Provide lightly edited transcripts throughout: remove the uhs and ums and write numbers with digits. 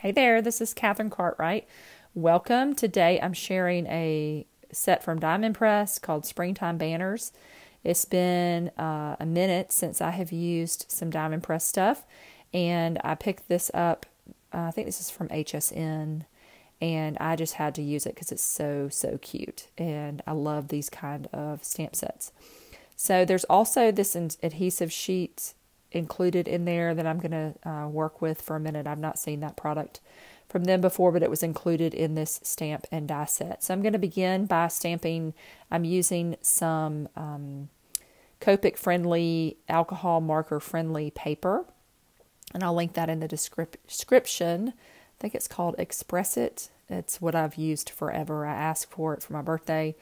Hey there, this is Katherine Cartwright. Welcome. Today I'm sharing a set from Diamond Press called Springtime Banners. It's been a minute since I have used some Diamond Press stuff, and I picked this up. I think this is from HSN, and I just had to use it because it's so cute, and I love these kind of stamp sets. So there's also this adhesive sheet included in there that I'm going to work with for a minute. I've not seen that product from them before, but it was included in this stamp and die set. So I'm going to begin by stamping. I'm using some Copic friendly, alcohol marker friendly paper, and I'll link that in the description. I think it's called Express It. It's what I've used forever. I asked for it for my birthday,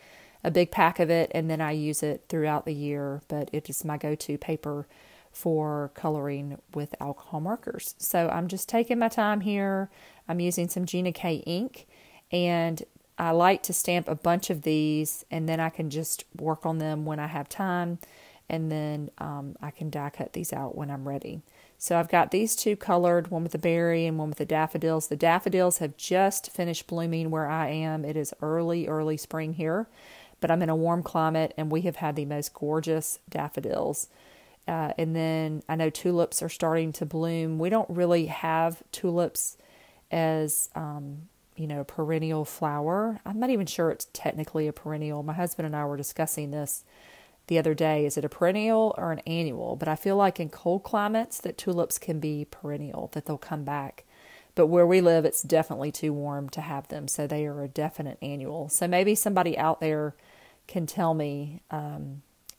a big pack of it, and then I use it throughout the year, but it is my go-to paper for coloring with alcohol markers. So I'm just taking my time here. I'm using some Gina K ink, and I like to stamp a bunch of these, and then I can just work on them when I have time, and then I can die cut these out when I'm ready. So I've got these two colored, one with the berry and one with the daffodils. The daffodils have just finished blooming where I am. It is early spring here, but I'm in a warm climate, and we have had the most gorgeous daffodils. And then I know tulips are starting to bloom. We don't really have tulips as, a perennial flower. I'm not even sure it's technically a perennial. My husband and I were discussing this the other day. Is it a perennial or an annual? But I feel like in cold climates that tulips can be perennial, that they'll come back. But where we live, it's definitely too warm to have them. So they are a definite annual. So maybe somebody out there can tell me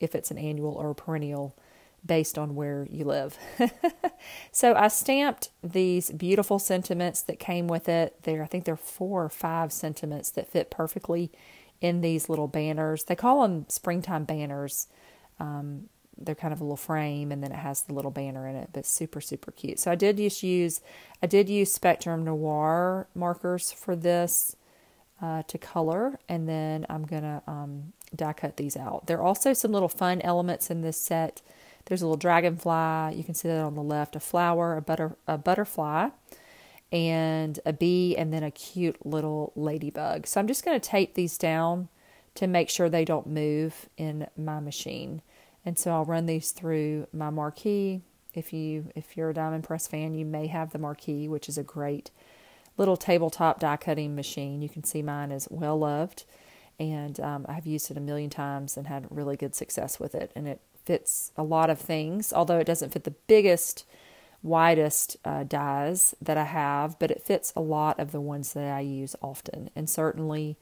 if it's an annual or a perennial based on where you live. So I stamped these beautiful sentiments that came with it. I think there are 4 or 5 sentiments that fit perfectly in these little banners. They call them springtime banners. They're kind of a little frame, and then it has the little banner in it, but super cute. So I did use Spectrum Noir markers for this to color, and then I'm gonna die cut these out. There are also some little fun elements in this set. There's a little dragonfly. You can see that on the left. A flower, a butterfly, and a bee, and then a cute little ladybug. So I'm just going to tape these down to make sure they don't move in my machine. And so I'll run these through my marquee. If you're a Diamond Press fan, you may have the marquee, which is a great little tabletop die cutting machine. You can see mine is well loved, and I've used it a million times and had really good success with it. And it fits a lot of things, although it doesn't fit the biggest, widest dies that I have, but it fits a lot of the ones that I use often, and certainly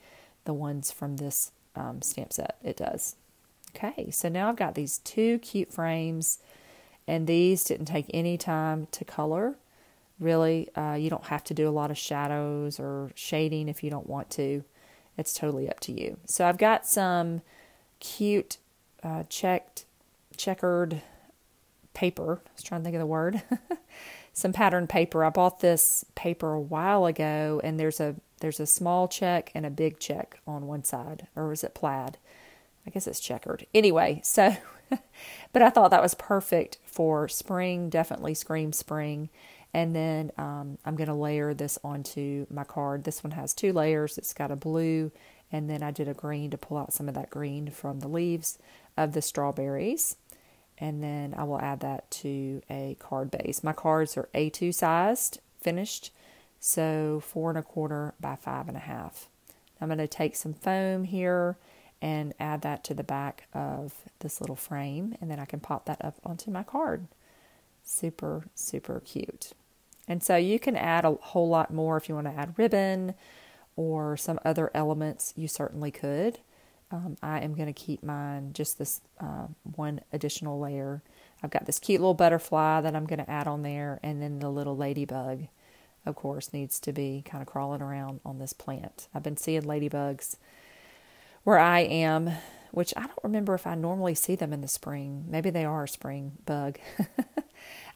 the ones from this stamp set, it does. Okay, so now I've got these 2 cute frames, and these didn't take any time to color. Really, you don't have to do a lot of shadows or shading if you don't want to. It's totally up to you. So I've got some cute checkered paper. I was trying to think of the word. Some patterned paper. I bought this paper a while ago, and there's a small check and a big check on one side. Or is it plaid? I guess it's checkered. Anyway, so but I thought that was perfect for spring. Definitely screams spring. And then I'm going to layer this onto my card. This one has 2 layers. It's got a blue, and then I did a green to pull out some of that green from the leaves of the strawberries. And then I will add that to a card base. My cards are A2 sized, finished, so 4 1/4 by 5 1/2. I'm going to take some foam here and add that to the back of this little frame, and then I can pop that up onto my card. Super cute. And so you can add a whole lot more if you want to add ribbon or some other elements. You certainly could. I am going to keep mine just this one additional layer. I've got this cute little butterfly that I'm going to add on there, and then the little ladybug, of course, needs to be kind of crawling around on this plant. I've been seeing ladybugs where I am, which I don't remember if I normally see them in the spring. Maybe they are a spring bug.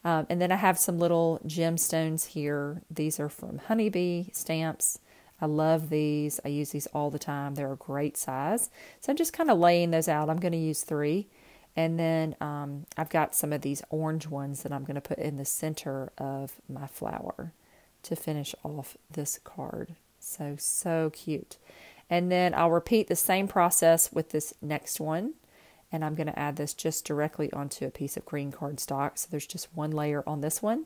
And then I have some little gemstones here. These are from Honeybee Stamps. I love these. I use these all the time. They're a great size. So I'm just kind of laying those out. I'm going to use 3. And then I've got some of these orange ones that I'm going to put in the center of my flower. to finish off this card. So, so cute. And then I'll repeat the same process with this next one. And I'm going to add this just directly onto a piece of green cardstock. So there's just one layer on this one.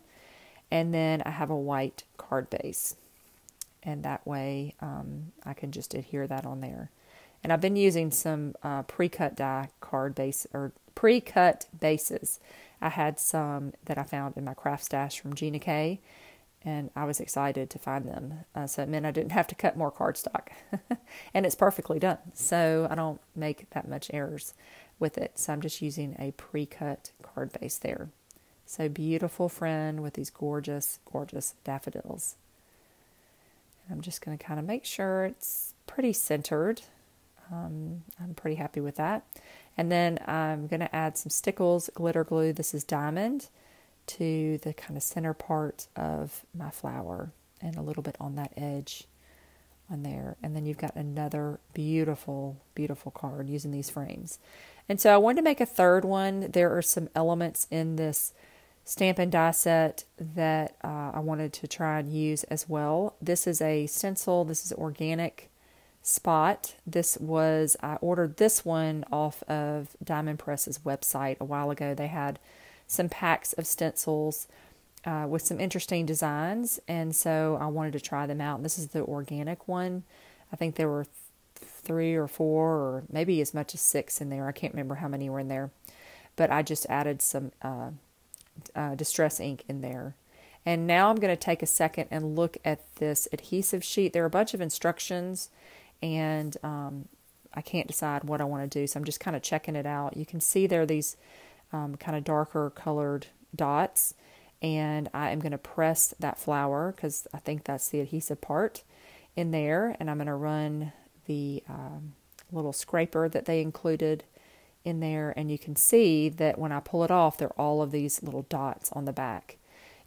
And then I have a white card base. And that way I can just adhere that on there. And I've been using some pre-cut die card base, or pre-cut bases. I had some that I found in my craft stash from Gina K, and I was excited to find them. So it meant I didn't have to cut more cardstock. And it's perfectly done. So I don't make that much errors with it. So I'm just using a pre-cut card base there. So beautiful friend with these gorgeous, gorgeous daffodils. I'm just going to kind of make sure it's pretty centered. I'm pretty happy with that. And then I'm going to add some Stickles glitter glue. This is diamond, to the kind of center part of my flower and a little bit on that edge on there. And then you've got another beautiful, beautiful card using these frames. And so I wanted to make a third one. There are some elements in this stamp and die set that I wanted to try and use as well. This is a stencil. This is organic spot. I ordered this one off of Diamond Press's website a while ago. They had some packs of stencils with some interesting designs, and so I wanted to try them out. And this is the organic one. I think there were 3 or 4 or maybe as much as 6 in there. I can't remember how many were in there, but I just added some distress ink in there. And now I'm going to take a second and look at this adhesive sheet. There are a bunch of instructions, and I can't decide what I want to do, so I'm just kind of checking it out. You can see there are these kind of darker colored dots, and I am going to press that flower because I think that's the adhesive part in there, and I'm going to run the little scraper that they included in there, and you can see that when I pull it off, there are all of these little dots on the back.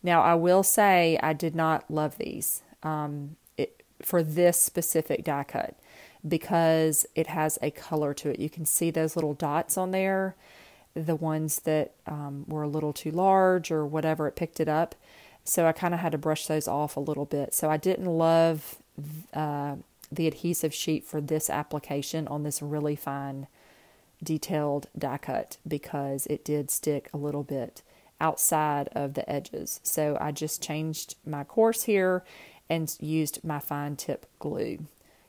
Now, I will say I did not love these for this specific die cut because it has a color to it. You can see those little dots on there, the ones that were a little too large or whatever, it picked it up. So I kind of had to brush those off a little bit. So I didn't love the adhesive sheet for this application on this really fine detailed die cut because it did stick a little bit outside of the edges. So I just changed my course here and used my fine tip glue.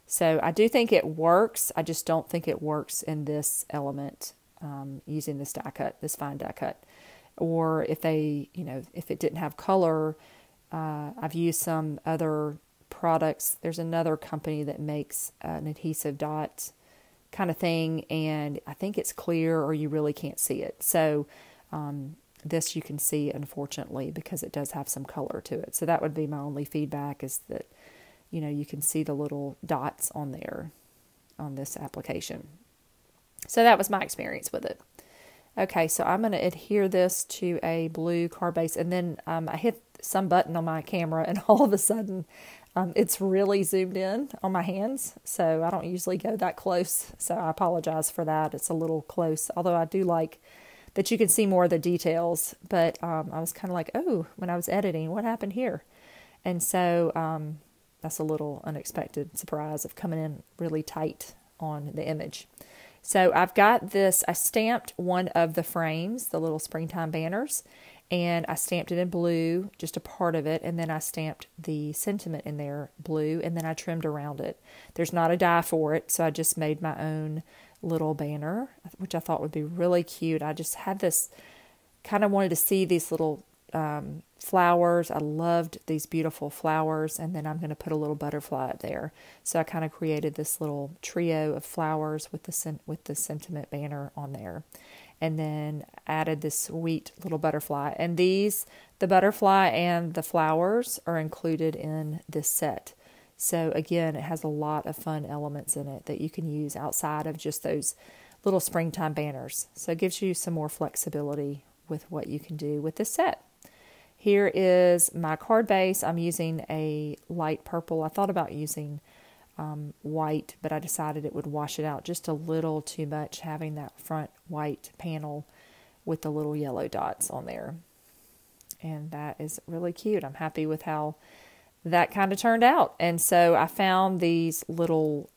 So I do think it works. I just don't think it works in this element using this die cut, this fine die cut. Or if if it didn't have color, I've used some other products. There's another company that makes an adhesive dot kind of thing, and I think it's clear or you really can't see it. So this you can see, unfortunately, because it does have some color to it. So that would be my only feedback, is that you can see the little dots on there on this application. So that was my experience with it. Okay, so I'm going to adhere this to a blue card base, and then I hit some button on my camera, and all of a sudden it's really zoomed in on my hands, so I don't usually go that close, so I apologize for that. It's a little close, although I do like that you can see more of the details, but I was kind of like, oh, when I was editing, what happened here? And so that's a little unexpected surprise of coming in really tight on the image. So I've got this, I stamped one of the frames, the little springtime banners, and I stamped it in blue, just a part of it, and then I stamped the sentiment in there blue, and then I trimmed around it. There's not a die for it, so I just made my own little banner, which I thought would be really cute. I just had this, kind of wanted to see these little flowers. I loved these beautiful flowers, and then I'm going to put a little butterfly up there. So I kind of created this little trio of flowers with the sentiment banner on there, and then added this sweet little butterfly. And the butterfly and the flowers are included in this set. So again, it has a lot of fun elements in it that you can use outside of just those little springtime banners. So it gives you some more flexibility with what you can do with this set. Here is my card base. I'm using a light purple. I thought about using white, but I decided it would wash it out just a little too much, having that front white panel with the little yellow dots on there. And that is really cute. I'm happy with how that kind of turned out. And so I found these little,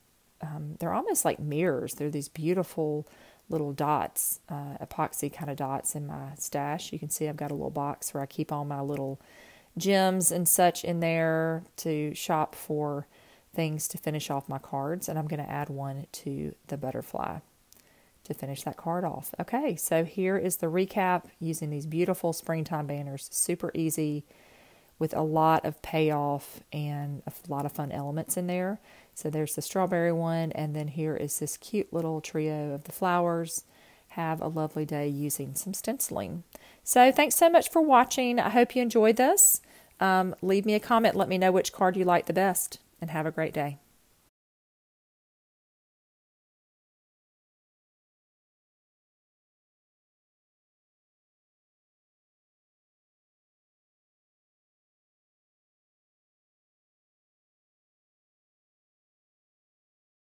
they're almost like mirrors. They're these beautiful little dots, epoxy kind of dots in my stash. You can see I've got a little box where I keep all my little gems and such in there to shop for things to finish off my cards. And I'm going to add one to the butterfly to finish that card off. Okay, so here is the recap using these beautiful springtime banners. Super easy with a lot of payoff and a lot of fun elements in there. So there's the strawberry one, and then here is this cute little trio of the flowers. Have a lovely day using some stenciling. So thanks so much for watching. I hope you enjoyed this. Leave me a comment. Let me know which card you like the best, and have a great day.